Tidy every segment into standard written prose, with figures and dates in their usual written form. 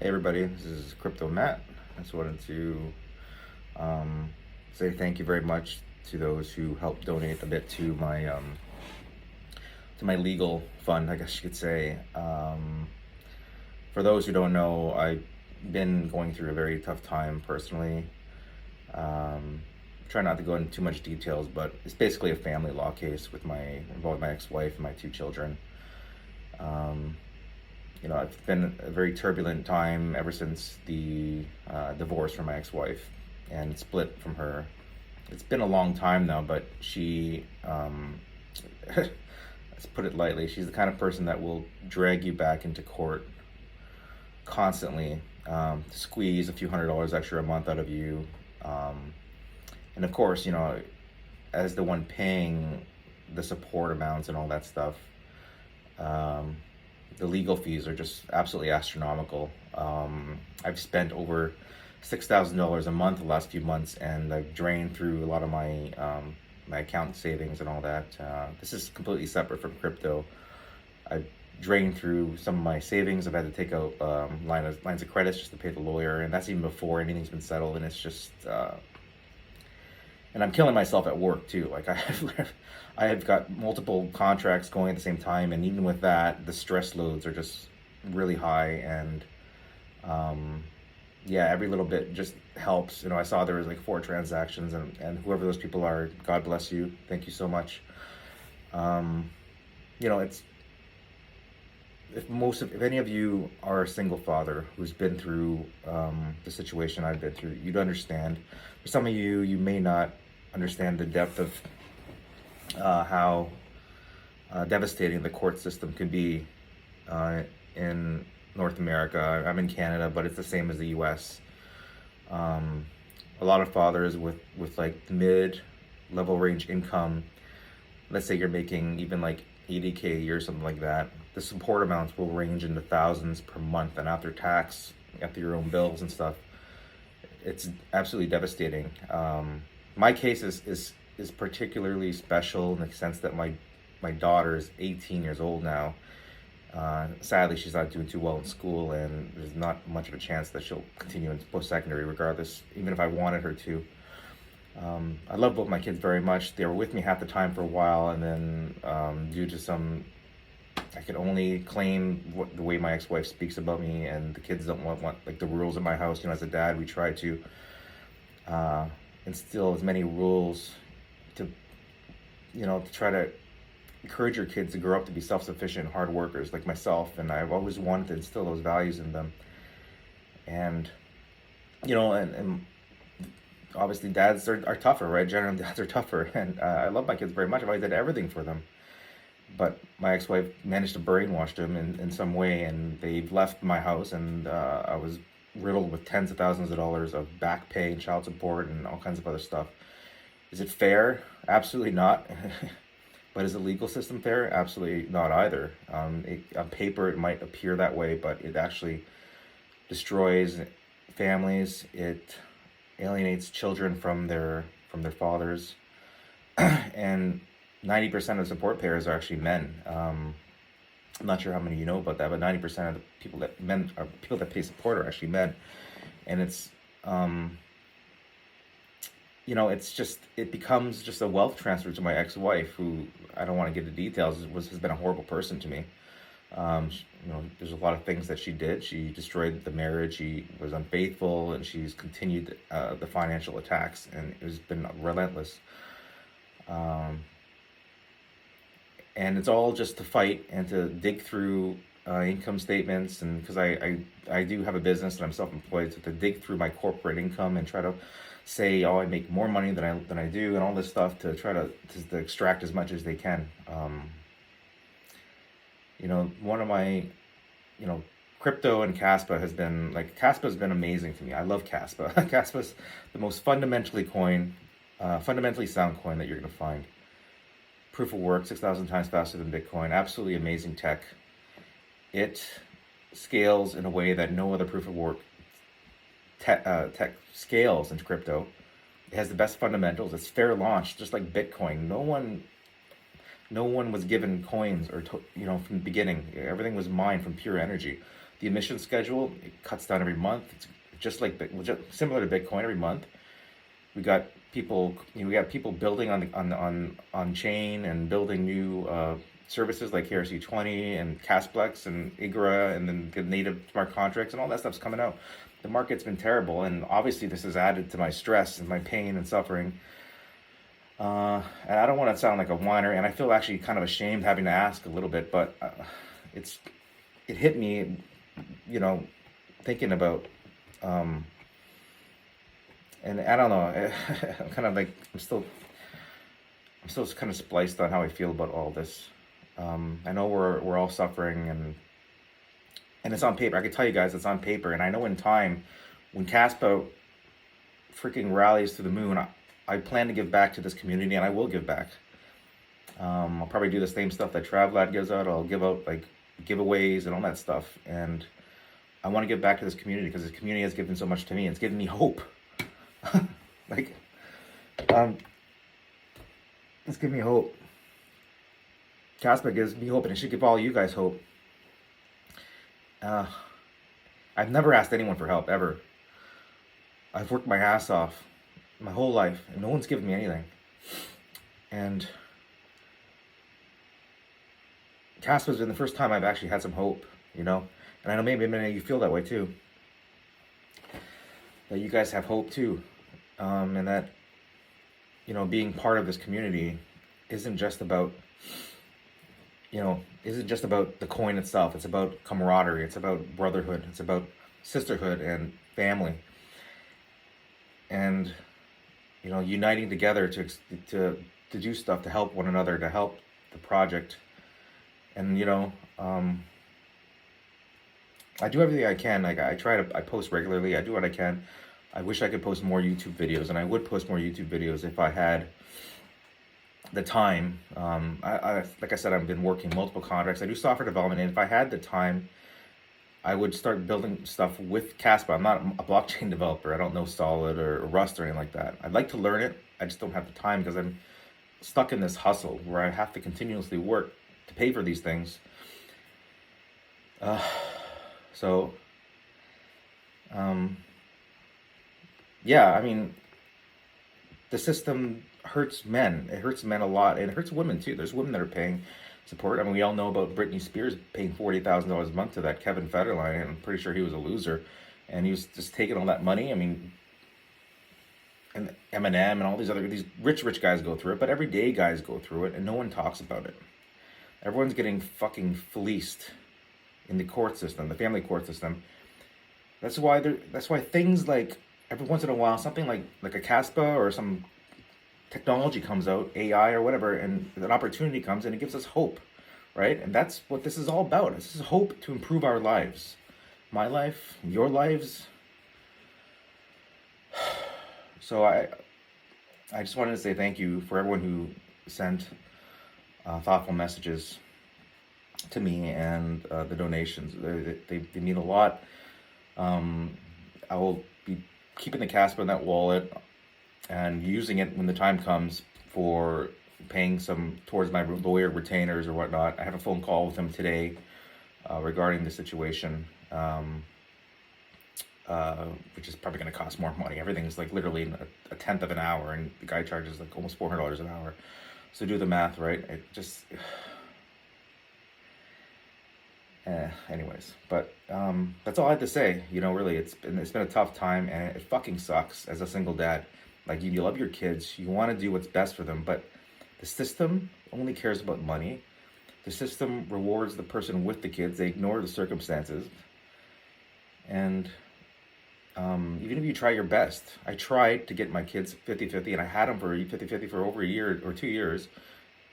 Hey everybody, this is Crypto Matt. I just wanted to say thank you very much to those who helped donate a bit to my legal fund, I guess you could say. For those who don't know, I've been going through a very tough time personally. Try not to go into too much details, but it's basically a family law case involving my ex-wife and my two children. Um, it's been a very turbulent time ever since the divorce from my ex-wife and split from her. It's been a long time now, but she, let's put it lightly, she's the kind of person that will drag you back into court constantly, to squeeze a few $100s extra a month out of you. And of course, as the one paying the support amounts and all that stuff, the legal fees are just absolutely astronomical. I've spent over $6,000 a month the last few months, and I've drained through a lot of my account savings and all that. This is completely separate from crypto. I've drained through some of my savings. I've had to take out lines of credits just to pay the lawyer, and that's even before anything's been settled. And it's just and I'm killing myself at work too. Like I have got multiple contracts going at the same time, and even with that, the stress loads are just really high. And yeah, every little bit just helps. I saw there was like 4 transactions, and whoever those people are, God bless you. Thank you so much. It's if any of you are a single father who's been through the situation I've been through, you'd understand. For some of you, you may not understand the depth of how devastating the court system can be in North America. I'm in Canada, but it's the same as the U.S. A lot of fathers with like mid-level range income, let's say you're making even like 80K a year, something like that, the support amounts will range into thousands per month, and after tax, after your own bills and stuff, it's absolutely devastating. My case is particularly special in the sense that my daughter is 18 years old now. Sadly, she's not doing too well in school, and there's not much of a chance that she'll continue into post-secondary regardless, even if I wanted her to. I love both my kids very much. They were with me half the time for a while, and then due to some, I can only claim the way my ex-wife speaks about me, and the kids don't want like the rules in my house. As a dad, we try to instill as many rules to try to encourage your kids to grow up to be self-sufficient, hard workers like myself. And I've always wanted to instill those values in them. And and obviously dads are tougher, right? Generally, dads are tougher, and I love my kids very much. I did everything for them. But my ex-wife managed to brainwash them in some way, and they've left my house, and I was riddled with tens of thousands of dollars of back pay and child support and all kinds of other stuff. Is it fair? Absolutely not. But is the legal system fair? Absolutely not either. On paper, it might appear that way, but it actually destroys families. It alienates children from their fathers, and 90% of support payers are actually men. I'm not sure how many you know about that, but 90% of the people that pay support are actually men, and it's it becomes just a wealth transfer to my ex-wife, who I don't want to get into details, has been a horrible person to me. There's a lot of things that she did. She destroyed the marriage. She was unfaithful, and she's continued the financial attacks, and it has been relentless. And it's all just to fight and to dig through income statements, and because I do have a business and I'm self-employed, so to dig through my corporate income and try to say, oh, I make more money than I do, and all this stuff to try to extract as much as they can. One of my, crypto and Kaspa has been amazing to me. I love Kaspa. Kaspa's the most fundamentally sound coin that you're going to find. Proof of work, 6,000 times faster than Bitcoin. Absolutely amazing tech. It scales in a way that no other proof of work tech scales into crypto. It has the best fundamentals. It's fair launch, just like Bitcoin. No one was given coins from the beginning. Everything was mined from pure energy. the emission schedule, it cuts down every month. It's just like similar to Bitcoin every month. We got people, we got people building on chain and building new services like KRC20 and Casplex and IGRA, and then the native smart contracts, and all that stuff's coming out. The market's been terrible, and obviously this has added to my stress and my pain and suffering. And I don't want to sound like a whiner, and I feel actually kind of ashamed having to ask a little bit, but it hit me, thinking about, and I don't know, I'm still kind of spliced on how I feel about all this. I know we're all suffering, and it's on paper. I can tell you guys it's on paper, and I know in time, when Kaspa freaking rallies to the moon, I plan to give back to this community, and I will give back. I'll probably do the same stuff that TravLad gives out. I'll give out like giveaways and all that stuff, and I want to give back to this community because this community has given so much to me. It's given me hope. It's given me hope. Kaspa gives me hope, and it should give all you guys hope. I've never asked anyone for help, ever. I've worked my ass off my whole life, and no one's given me anything. And Kaspa's been the first time I've actually had some hope, And I know maybe many of you feel that way too. That you guys have hope too. And that, being part of this community isn't just about, the coin itself. It's about camaraderie. It's about brotherhood. It's about sisterhood and family. And, uniting together to do stuff, to help one another, to help the project. And, I do everything I can. Like, I post regularly. I do what I can. I wish I could post more YouTube videos, and I would post more YouTube videos if I had the time. Like I said, I've been working multiple contracts. I do software development, and if I had the time, I would start building stuff with Kaspa. I'm not a blockchain developer. I don't know Solid or Rust or anything like that. I'd like to learn it. I just don't have the time because I'm stuck in this hustle where I have to continuously work to pay for these things. Yeah, I mean, the system hurts men. It hurts men a lot, and it hurts women too. There's women that are paying support. I mean, we all know about Britney Spears paying $40,000 a month to that Kevin Federline, and I'm pretty sure he was a loser, and he was just taking all that money. I mean, and Eminem and all these rich guys go through it, but everyday guys go through it, and no one talks about it. Everyone's getting fucking fleeced in the court system, the family court system. That's why things like, every once in a while, something like a Kaspa or some technology comes out, AI or whatever, and an opportunity comes and it gives us hope, right? And that's what this is all about. This is hope to improve our lives. My life, your lives. So I just wanted to say thank you for everyone who sent thoughtful messages to me, and the donations. They mean a lot. I will be keeping the Kaspa in that wallet and using it when the time comes for paying some towards my lawyer retainers or whatnot. I have a phone call with him today regarding the situation, which is probably going to cost more money. Everything's like literally a tenth of an hour, and the guy charges like almost $400 an hour. So do the math, right? It just... anyways, but that's all I have to say. Really, it's been a tough time, and it fucking sucks as a single dad. Like, you love your kids, you want to do what's best for them, but the system only cares about money. The system rewards the person with the kids. They ignore the circumstances. And even if you try your best, I tried to get my kids 50-50, and I had them for 50-50 for over a year or 2 years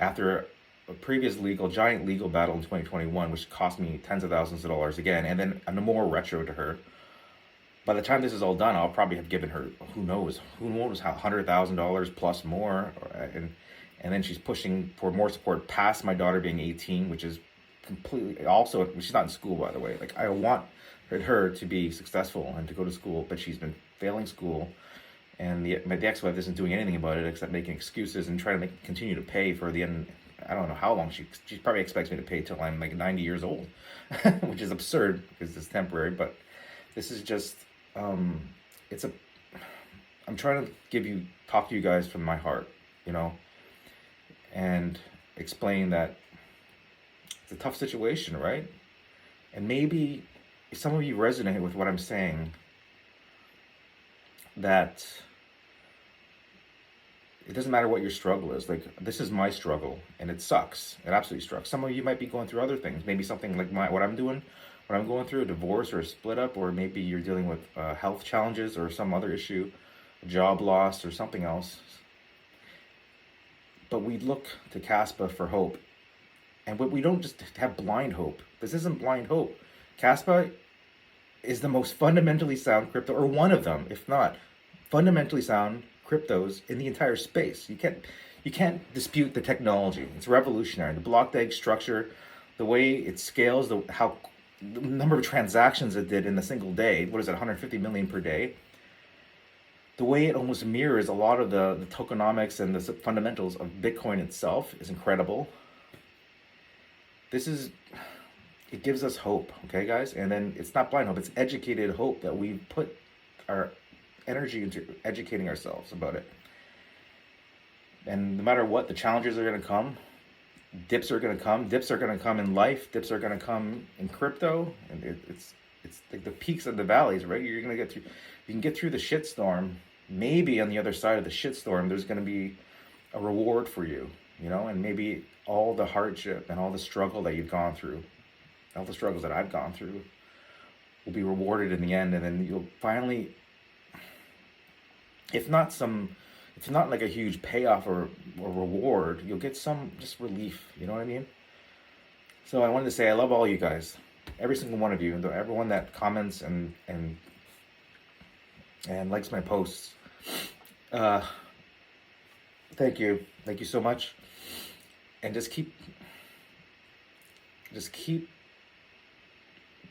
after a previous giant legal battle in 2021, which cost me tens of thousands of dollars again, and then a more retro to her. By the time this is all done, I'll probably have given her, who knows how, $100,000 plus more, and then she's pushing for more support past my daughter being 18, which is completely, also, she's not in school, by the way. Like, I want her to be successful and to go to school, but she's been failing school, and the ex-wife isn't doing anything about it except making excuses and trying to continue to pay for the I don't know how long she probably expects me to pay till I'm like 90 years old, which is absurd because it's temporary. But this is just it's a I'm trying to talk to you guys from my heart, you know, and explain that it's a tough situation, right? And maybe some of you resonate with what I'm saying, that it doesn't matter what your struggle is. Like, this is my struggle, and it sucks. It absolutely sucks. Some of you might be going through other things. Maybe something like what I'm going through, a divorce or a split up, or maybe you're dealing with health challenges or some other issue, a job loss or something else. But we look to Kaspa for hope. And we don't just have blind hope. This isn't blind hope. Kaspa is the most fundamentally sound crypto, or one of them, if not fundamentally sound cryptos in the entire space. You can't dispute the technology. It's revolutionary. The block egg structure, the way it scales, the number of transactions it did in a single day. What is it, 150 million per day? The way it almost mirrors a lot of the tokenomics and the fundamentals of Bitcoin itself is incredible. It gives us hope, okay, guys? And then it's not blind hope, it's educated hope that we put our energy into educating ourselves about it. And no matter what, the challenges are going to come. Dips are going to come. Dips are going to come in life. Dips are going to come in crypto. And it's like the peaks and the valleys, right? You're going to get through. You can get through the shitstorm. Maybe on the other side of the shitstorm, there's going to be a reward for you, you know. And maybe all the hardship and all the struggle that you've gone through, all the struggles that I've gone through, will be rewarded in the end. And then you'll finally, if not like a huge payoff or reward, you'll get some just relief. You know what I mean? So I wanted to say I love all you guys, every single one of you, and everyone that comments and likes my posts. Thank you so much, and just keep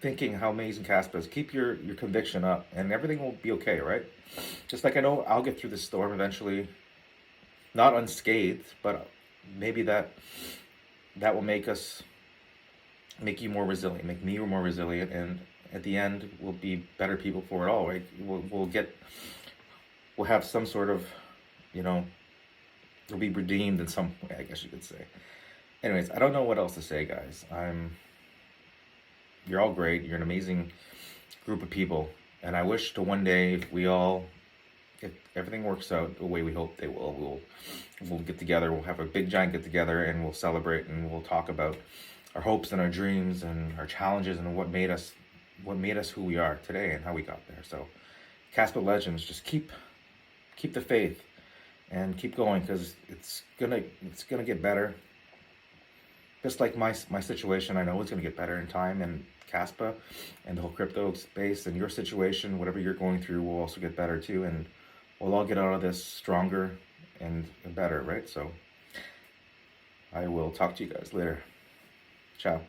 thinking how amazing Kaspa is. Keep your conviction up, and everything will be okay, right? Just like I know I'll get through this storm eventually, not unscathed, but maybe that will make you more resilient, make me more resilient, and at the end we'll be better people for it all, right? We'll have some sort of, you know, we'll be redeemed in some way, I guess you could say. Anyways, I don't know what else to say, guys. You're all great. You're an amazing group of people. And I wish to one day, if everything works out the way we hope they will, we'll get together. We'll have a big giant get together, and we'll celebrate, and we'll talk about our hopes and our dreams and our challenges and what made us who we are today and how we got there. So, Kaspa Legends, just keep the faith and keep going, because it's gonna get better. Just like my situation, I know it's gonna get better in time, and Kaspa and the whole crypto space and your situation, whatever you're going through, will also get better too, and we'll all get out of this stronger and better, right? So I will talk to you guys later. Ciao.